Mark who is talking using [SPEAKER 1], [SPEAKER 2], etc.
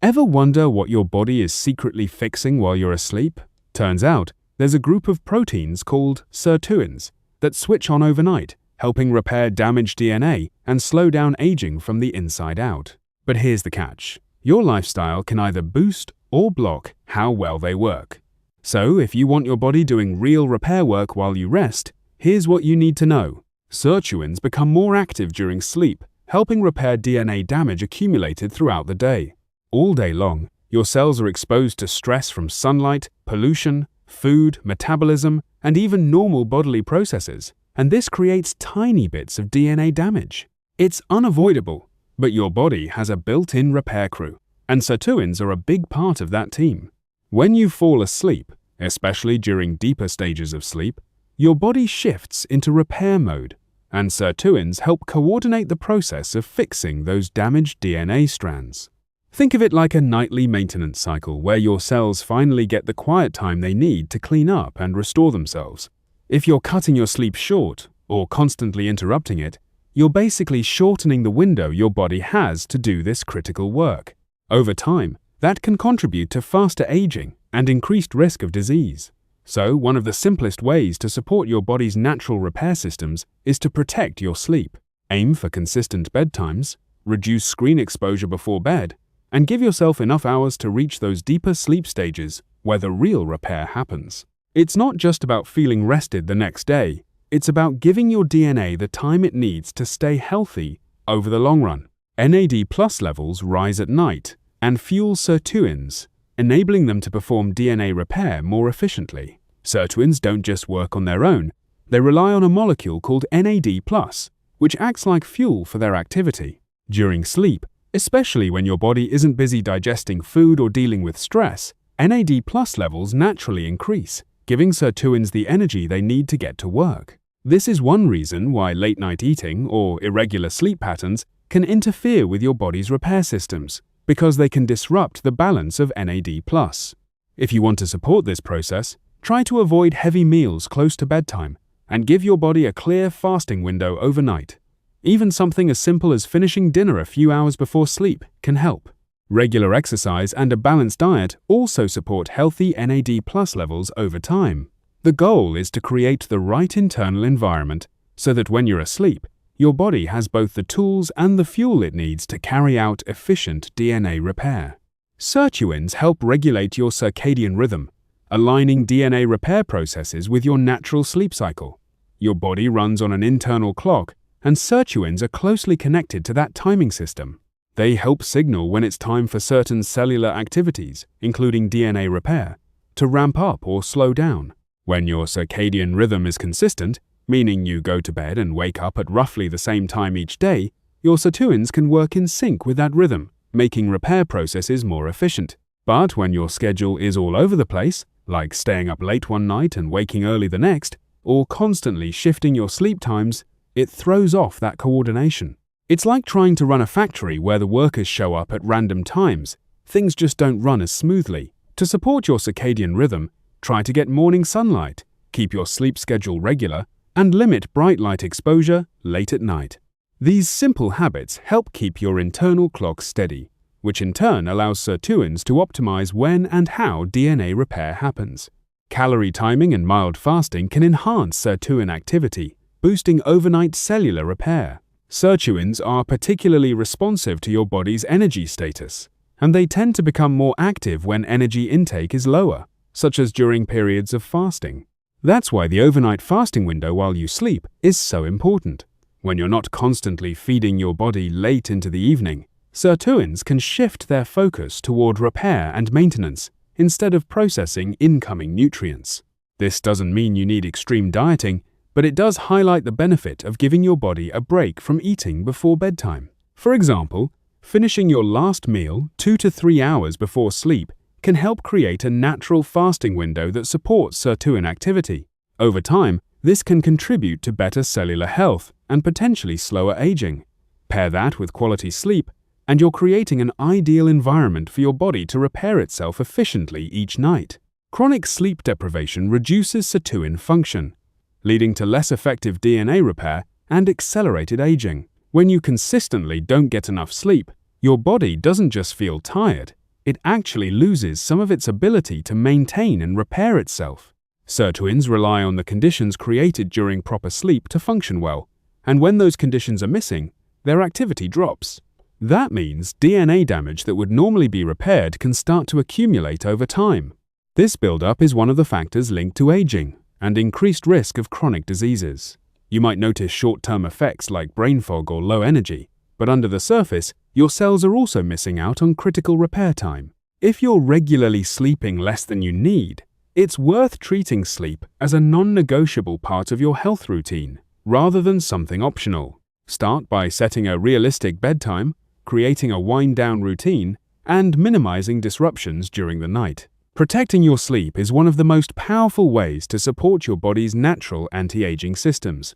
[SPEAKER 1] Ever wonder what your body is secretly fixing while you're asleep? Turns out, there's a group of proteins called Sirtuins that switch on overnight, helping repair damaged DNA and slow down aging from the inside out. But here's the catch. Your lifestyle can either boost or block how well they work. So, if you want your body doing real repair work while you rest, here's what you need to know. Sirtuins become more active during sleep, helping repair DNA damage accumulated throughout the day. All day long, your cells are exposed to stress from sunlight, pollution, food, metabolism, and even normal bodily processes, and this creates tiny bits of DNA damage. It's unavoidable, but your body has a built-in repair crew, and Sirtuins are a big part of that team. When you fall asleep, especially during deeper stages of sleep, your body shifts into repair mode, and Sirtuins help coordinate the process of fixing those damaged DNA strands. Think of it like a nightly maintenance cycle where your cells finally get the quiet time they need to clean up and restore themselves. If you're cutting your sleep short or constantly interrupting it, you're basically shortening the window your body has to do this critical work. Over time, that can contribute to faster aging and increased risk of disease. So, one of the simplest ways to support your body's natural repair systems is to protect your sleep. Aim for consistent bedtimes, reduce screen exposure before bed, and give yourself enough hours to reach those deeper sleep stages where the real repair happens. It's not just about feeling rested the next day, it's about giving your DNA the time it needs to stay healthy over the long run. NAD+ levels rise at night and fuel Sirtuins, enabling them to perform DNA repair more efficiently. Sirtuins don't just work on their own, they rely on a molecule called NAD+, which acts like fuel for their activity. During sleep, especially when your body isn't busy digesting food or dealing with stress, NAD+ levels naturally increase, giving Sirtuins the energy they need to get to work. This is one reason why late-night eating or irregular sleep patterns can interfere with your body's repair systems, because they can disrupt the balance of NAD+. If you want to support this process, try to avoid heavy meals close to bedtime and give your body a clear fasting window overnight. Even something as simple as finishing dinner a few hours before sleep can help. Regular exercise and a balanced diet also support healthy NAD+ levels over time. The goal is to create the right internal environment so that when you're asleep, your body has both the tools and the fuel it needs to carry out efficient DNA repair. Sirtuins help regulate your circadian rhythm, aligning DNA repair processes with your natural sleep cycle. Your body runs on an internal clock, and Sirtuins are closely connected to that timing system. They help signal when it's time for certain cellular activities, including DNA repair, to ramp up or slow down. When your circadian rhythm is consistent, meaning you go to bed and wake up at roughly the same time each day, your Sirtuins can work in sync with that rhythm, making repair processes more efficient. But when your schedule is all over the place, like staying up late one night and waking early the next, or constantly shifting your sleep times, it throws off that coordination. It's like trying to run a factory where the workers show up at random times. Things just don't run as smoothly. To support your circadian rhythm, try to get morning sunlight, keep your sleep schedule regular, and limit bright light exposure late at night. These simple habits help keep your internal clock steady, which in turn allows Sirtuins to optimize when and how DNA repair happens. Calorie timing and mild fasting can enhance Sirtuin activity, boosting overnight cellular repair. Sirtuins are particularly responsive to your body's energy status, and they tend to become more active when energy intake is lower, such as during periods of fasting. That's why the overnight fasting window while you sleep is so important. When you're not constantly feeding your body late into the evening, Sirtuins can shift their focus toward repair and maintenance instead of processing incoming nutrients. This doesn't mean you need extreme dieting, but it does highlight the benefit of giving your body a break from eating before bedtime. For example, finishing your last meal 2 to 3 hours before sleep can help create a natural fasting window that supports Sirtuin activity. Over time, this can contribute to better cellular health and potentially slower aging. Pair that with quality sleep, and you're creating an ideal environment for your body to repair itself efficiently each night. Chronic sleep deprivation reduces Sirtuin function, leading to less effective DNA repair and accelerated aging. When you consistently don't get enough sleep, your body doesn't just feel tired, it actually loses some of its ability to maintain and repair itself. Sirtuins rely on the conditions created during proper sleep to function well, and when those conditions are missing, their activity drops. That means DNA damage that would normally be repaired can start to accumulate over time. This buildup is one of the factors linked to aging and increased risk of chronic diseases. You might notice short-term effects like brain fog or low energy, but under the surface, your cells are also missing out on critical repair time. If you're regularly sleeping less than you need, it's worth treating sleep as a non-negotiable part of your health routine, rather than something optional. Start by setting a realistic bedtime, creating a wind-down routine, and minimizing disruptions during the night. Protecting your sleep is one of the most powerful ways to support your body's natural anti-aging systems.